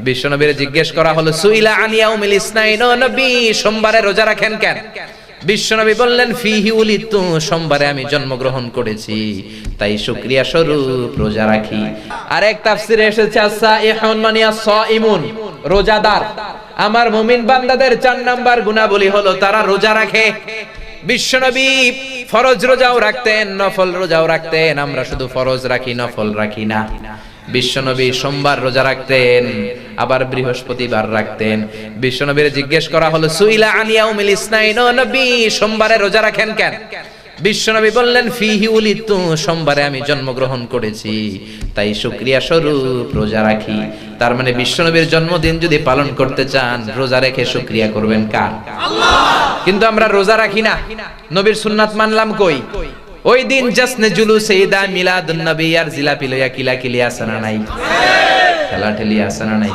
বিশ্বনবীর জিজ্ঞেস করা হলো সুইলা আন ইয়াউমিল ইসনাইন, ও নবী সোমবারে রোজা রাখেন কেন? বিশ্বনবী বললেন ফিহি উলিদতু, সোমবারে আমি জন্মগ্রহণ করেছি তাই শুকরিয়া স্বরূপ রোজা রাখি। আরেক তাফসিরে এসেছে আস-সাইহুন মানে আস-সাইমুন, রোজাদার। আমার মুমিন বান্দাদের 4 নাম্বার গুণাবলী হলো তারা রোজা রাখে। বিশ্বনবী ফরজ রোজাও রাখতেন, নফল রোজাও রাখতেন। আমরা শুধু ফরজ রাখি, নফল রাখি না। বিশ্বনবী সোমবার রোজা রাখতেন, আবার বৃহস্পতিবার রাখতেন। বিশ্বনবীর জিজ্ঞেস করা হলো সুইলা আন ইয়াউমিল ইসনাইন, ও নবী সোমবারে রোজা রাখেন কেন? বিশ্বনবী বললেন ফিহি উলিদতু, সোমবারে আমি জন্মগ্রহণ করেছি তাই শুকরিয়া স্বরূপ রোজা রাখি। তার মানে বিশ্বনবীর জন্মদিন যদি পালন করতে চান, রোজা রেখে শুকরিয়া করবেন কার? আল্লাহ। কিন্তু আমরা রোজা রাখি না, নবীর সুন্নাত মানলাম কই? ওই দিন জাসনে জুলুসে ঈদা মিলাদুন নবী আর জিলাপি লইয়া কিলাকিলি আছে না নাই? খেলা ঠেলি আছে না নাই?